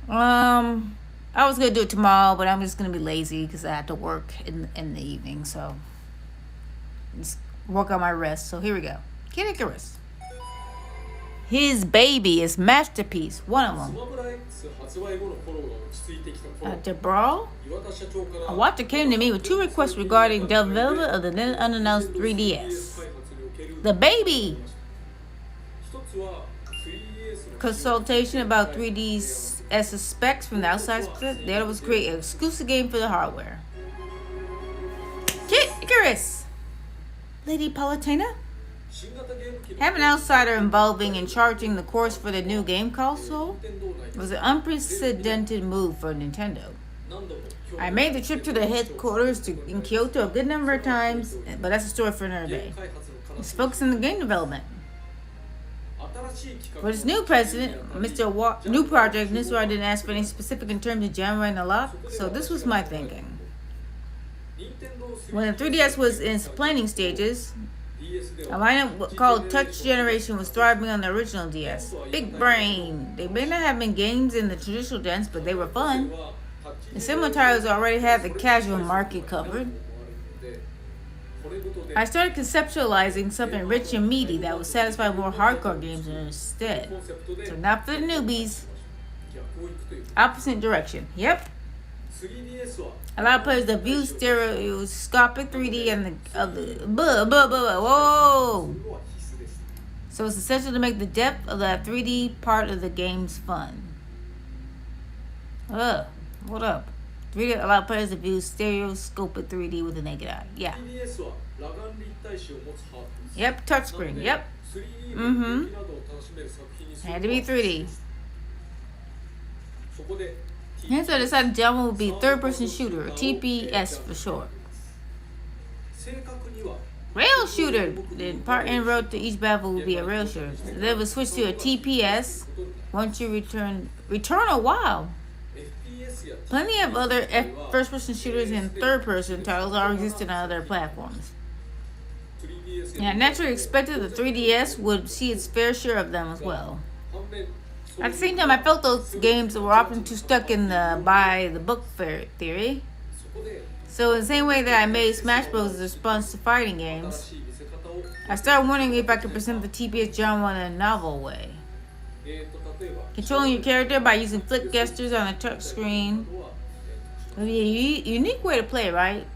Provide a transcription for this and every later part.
I was gonna do it tomorrow, but I'm just gonna be lazy because I have to work in the evening. So just work on my rest. So here we go. Kid Icarus. His baby is masterpiece. One of them. Brawl. A watcher came to me with 2 requests regarding development of the then unannounced 3DS. The baby. Consultation about 3D's specs from the outside split. The other was create an exclusive game for the hardware. Kid Icarus. Lady Palutena? Have an outsider involving and charging the course for the new game console was an unprecedented move for Nintendo. I made the trip to the headquarters in Kyoto a good number of times, but that's a story for another day. Let's focus on the game development. For its new president, new project, Mr. didn't ask for any specific in terms of generating a lot, so this was my thinking. When the 3DS was in its planning stages, a lineup called Touch Generation was thriving on the original DS. Big brain. They may not have been games in the traditional gens, but they were fun. The similar titles already had the casual market covered. I started conceptualizing something rich and meaty that would satisfy more hardcore games instead. So not for the newbies. Opposite direction. Yep. Allow players to view stereoscopic 3D and whoa. So it's essential to make the depth of that 3D part of the games fun. What up? 3D allow players to view stereoscopic 3D with the naked eye. Yeah. Yep, touchscreen. Yep. Had to be 3D. Hence, I decided Java would be third-person shooter, or TPS for short. Rail shooter. The part and road to each battle would be a rail shooter. Then we'll switch to a TPS once you return. Wow. Plenty of other first-person shooters and third-person titles are existing on other platforms. And I naturally expected the 3DS would see its fair share of them as well. At the same time, I felt those games were often too stuck in the by-the-book theory. So in the same way that I made Smash Bros. A response to fighting games, I started wondering if I could present the TPS genre in a novel way. Controlling your character by using flick gestures on a touch screen would be a unique way to play, right?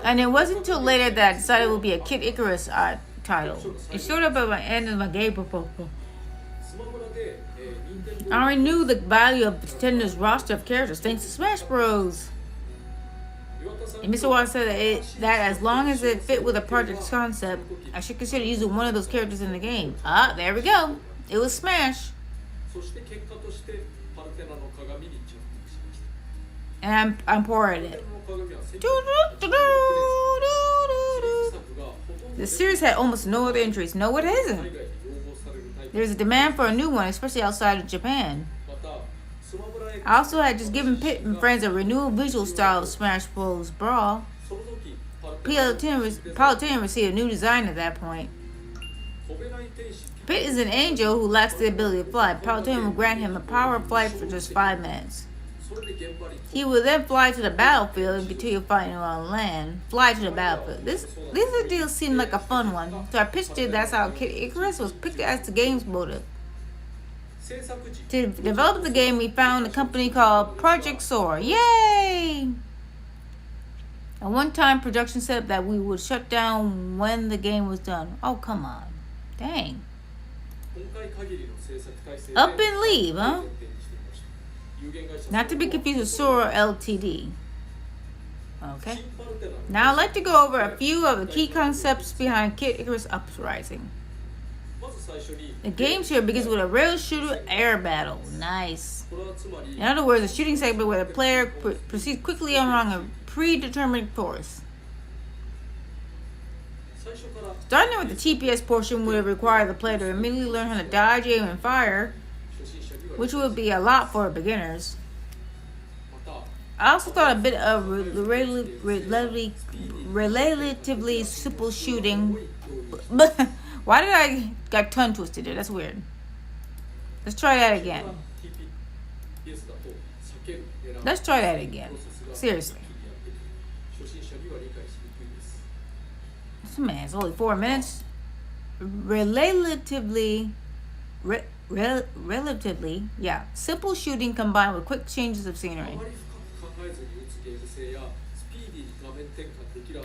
And it wasn't until later that I decided it would be a Kid Icarus title. It showed up at the end of my game proposal. I already knew the value of Nintendo's roster of characters thanks to Smash Bros. And Mr. Watt said that as long as it fit with the project's concept, I should consider using one of those characters in the game. There we go. It was Smash. And I'm pouring it. The series had almost no other entries. No, it isn't. There's a demand for a new one, especially outside of Japan. I also had just given Pit and friends a renewed visual style of Smash Bros. Brawl. Palutena received a new design at that point. Pit is an angel who lacks the ability to fly. Palutena will grant him a power of flight for just 5 minutes. He will then fly to the battlefield and continue fighting on land. Fly to the battlefield. This deal seemed like a fun one, so I pitched it. That's how Kid Icarus was picked as the game's motive. To develop the game, we found a company called Project Sora. Yay! A one-time production setup that we would shut down when the game was done. Oh, come on. Dang. Up and leave, huh? Not to be confused with Sora Ltd. Okay. Now I'd like to go over a few of the key concepts behind Kid Icarus Uprising. The game here begins with a rail shooter air battle. Nice. In other words, a shooting segment where the player proceeds quickly along a predetermined course. Starting with the TPS portion would require the player to immediately learn how to dodge, aim, and fire, which would be a lot for beginners. I also thought a bit of relatively simple shooting. But why did I got tongue twisted there? That's weird. Let's try that again. Let's try that again. Seriously. Man, it's only 4 minutes. Relatively, yeah. Simple shooting combined with quick changes of scenery.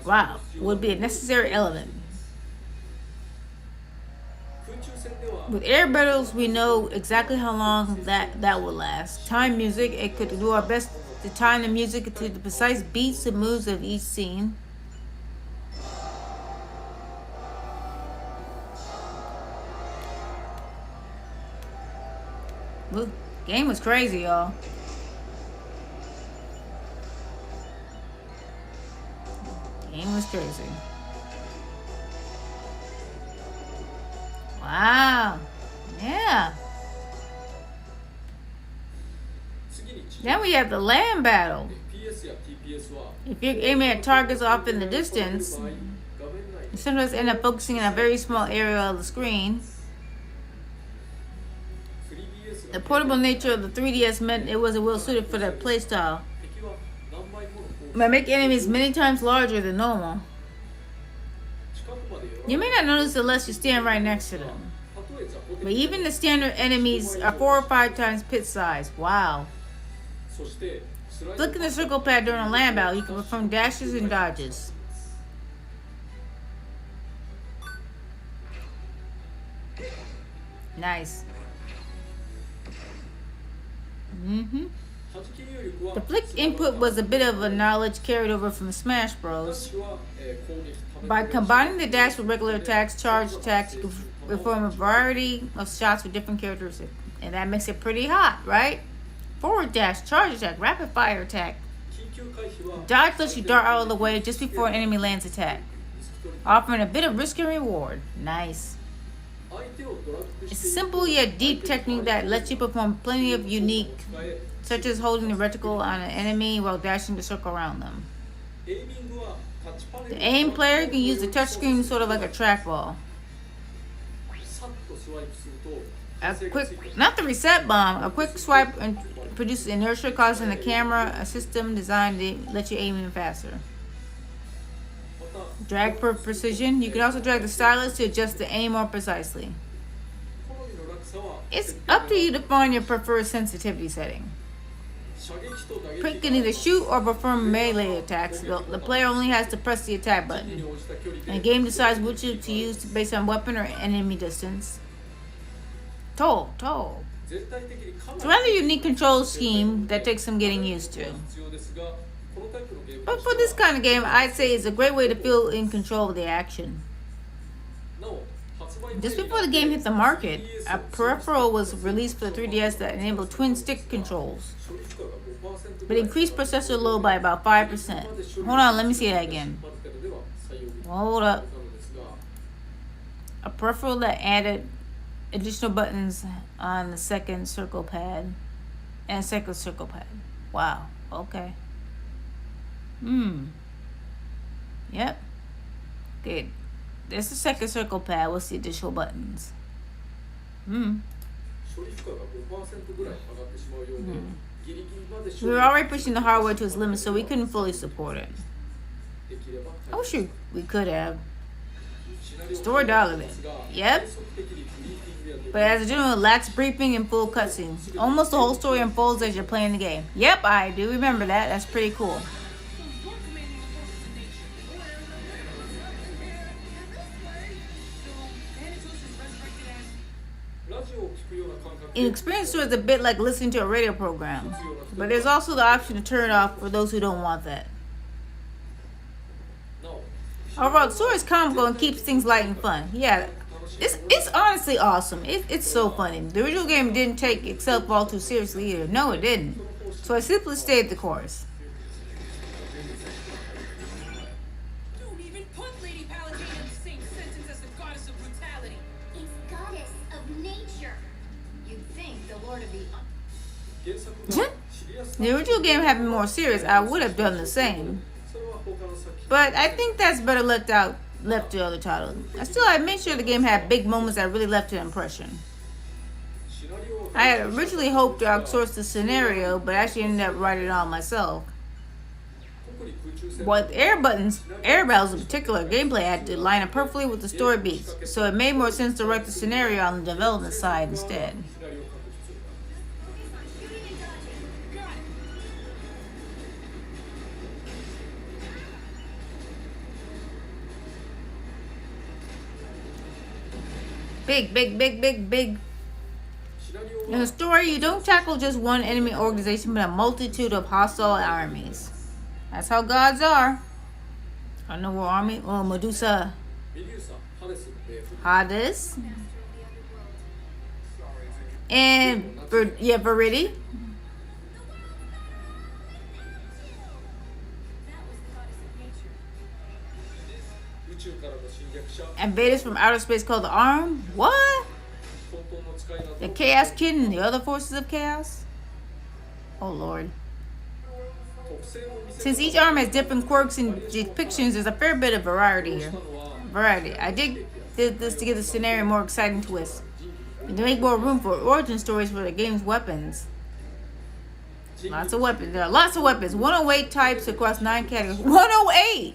Wow, would be a necessary element. With air battles, we know exactly how long that will last. Time music, it could do our best to time the music to the precise beats and moves of each scene. Look, game was crazy, y'all. Game was crazy. Wow. Yeah. Then we have the land battle. If you're aiming at targets off in the distance, you sometimes end up focusing on a very small area of the screen. The portable nature of the 3DS meant it wasn't well suited for that playstyle. It might make enemies many times larger than normal. You may not notice unless you stand right next to them. But even the standard enemies are 4 or 5 times pit size. Wow. Flicking the circle pad during a land battle, you can perform dashes and dodges. Nice. The flick input was a bit of a knowledge carried over from Smash Bros. By combining the dash with regular attacks, charge attacks, you can perform a variety of shots with different characteristics. And that makes it pretty hot, right? Forward dash, charge attack, rapid fire attack. Dodge lets you dart out of the way just before an enemy lands attack, offering a bit of risk and reward. Nice. It's a simple yet deep technique that lets you perform plenty of unique, such as holding the reticle on an enemy while dashing the circle around them. The aim player can use the touchscreen sort of like a trackball. A quick, not the reset bomb, a quick swipe and produces inertia causing the camera a system designed to let you aim even faster. Drag for precision. You can also drag the stylus to adjust the aim more precisely. It's up to you to find your preferred sensitivity setting. Prick can either shoot or perform melee attacks. The player only has to press the attack button. And the game decides which to use based on weapon or enemy distance. Toe. It's a rather unique control scheme that takes some getting used to. But for this kind of game, I'd say it's a great way to feel in control of the action. Just before the game hit the market, a peripheral was released for the 3DS that enabled twin stick controls, but increased processor load by about 5%. Hold on, let me see that again. Hold up. A peripheral that added additional buttons on the second circle pad and second circle pad. Wow. Okay. Yep. Good. There's the second circle pad. What's the additional buttons? We were already pushing the hardware to its limits, so we couldn't fully support it. I wish we could have. Store dollar then. Yep. But as a general, it lacks briefing and full cutscenes. Almost the whole story unfolds as you're playing the game. Yep, I do remember that. That's pretty cool. An experience tour is a bit like listening to a radio program, but there's also the option to turn it off for those who don't want that. Overall, the story is comical and keeps things light and fun. Yeah, it's honestly awesome. It's so funny. The original game didn't take itself all too seriously either. No, it didn't. So I simply stayed the course. Don't even put Lady Palutena in the same sentence as the goddess of brutality. It's goddess of nature. You'd think the Lord of the... The original game had been more serious. I would have done the same. But I think that's better left to other titles. I made sure the game had big moments that really left an impression. I had originally hoped to outsource the scenario, but actually ended up writing it all myself. With air battles in particular, gameplay had to line up perfectly with the story beats, so it made more sense to write the scenario on the development side instead. Big. In the story, you don't tackle just one enemy organization, but a multitude of hostile armies. That's how gods are. Underworld army. Oh, Medusa. Hades. And, Viridi. Invaders from outer space called the Arm. What? The Chaos Kid and the other forces of chaos? Oh lord. Since each arm has different quirks and depictions, there's a fair bit of variety here. I did this to give the scenario a more exciting twist, and to make more room for origin stories for the game's weapons. Lots of weapons. There are lots of weapons. 108 types across 9 categories. 108!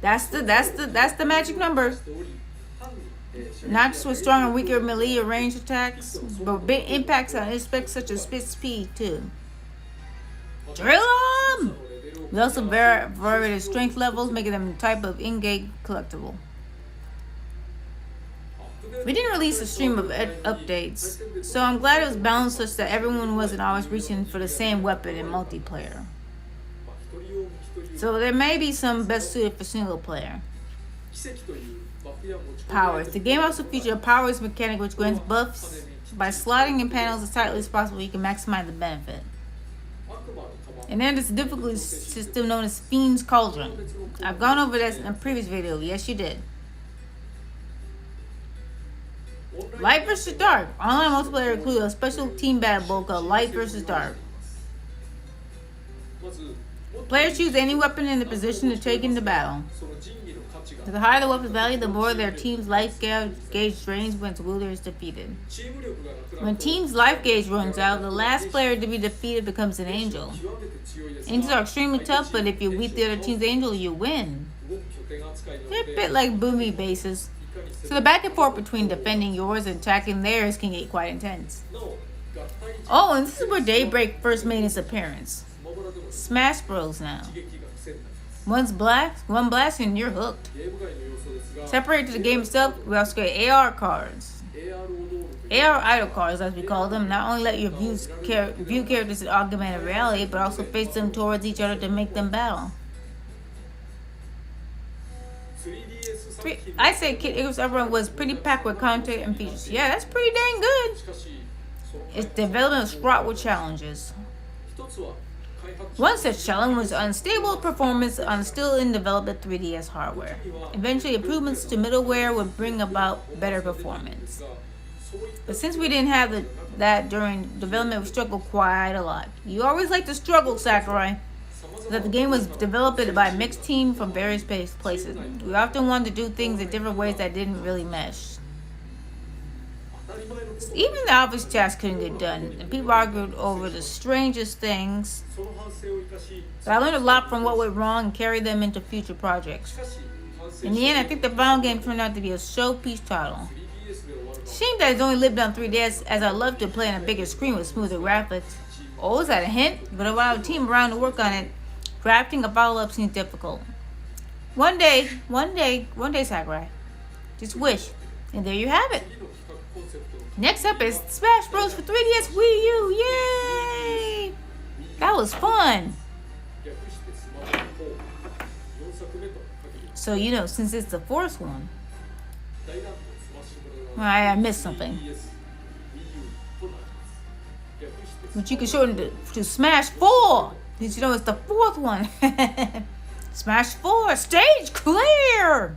That's the magic number. Not just with stronger, weaker melee or range attacks, but big impacts on aspects such as speed too. Drill 'em! We also varied strength levels, making them a type of in-game collectible. We didn't release a stream of updates, so I'm glad it was balanced such that everyone wasn't always reaching for the same weapon in multiplayer. So there may be some best suited for single player. Powers. The game also features a powers mechanic which grants buffs. By slotting in panels as tightly as possible, you can maximize the benefit. And then there's a difficulty system known as Fiend's Cauldron. I've gone over this in a previous video. Yes, you did. Light versus Dark. Online multiplayer includes a special team battle mode called Light versus Dark. Players choose any weapon in the position to take into battle. The higher the weapon's value, the more their team's life gauge drains when its wielder is defeated. When team's life gauge runs out, the last player to be defeated becomes an angel. Angels are extremely tough, but if you beat the other team's angel, you win. They're a bit like boomy bases. So the back and forth between defending yours and attacking theirs can get quite intense. Oh, and this is where Daybreak first made its appearance. Smash Bros now. One blast and you're hooked. Separated to the game itself, we also get AR cards. AR idle cards, as we call them, not only let you view characters in augmented reality, but also face them towards each other to make them battle. I say Kid Icarus Uprising was pretty packed with content and features. Yeah, that's pretty dang good. Its development was fraught with challenges. One such challenge was unstable performance on still in development 3DS hardware. Eventually, improvements to middleware would bring about better performance. But since we didn't have that during development, we struggled quite a lot. You always like to struggle, Sakurai. That the game was developed by a mixed team from various places. We often wanted to do things in different ways that didn't really mesh. Even the obvious tasks couldn't get done, and people argued over the strangest things. But I learned a lot from what went wrong and carried them into future projects. In the end, I think the final game turned out to be a showpiece title. Shame that it's only lived on 3DS, as I love to play on a bigger screen with smoother graphics. Oh, is that a hint? But while a team around to work on it, crafting a follow-up seems difficult. One day, Sakurai. Just wish. And there you have it. Next up is Smash Bros. For 3DS Wii U. Yay! That was fun. So, since it's the fourth one, I missed something. Which you can shorten to Smash 4. Did you know it's the fourth one? Smash 4, stage clear!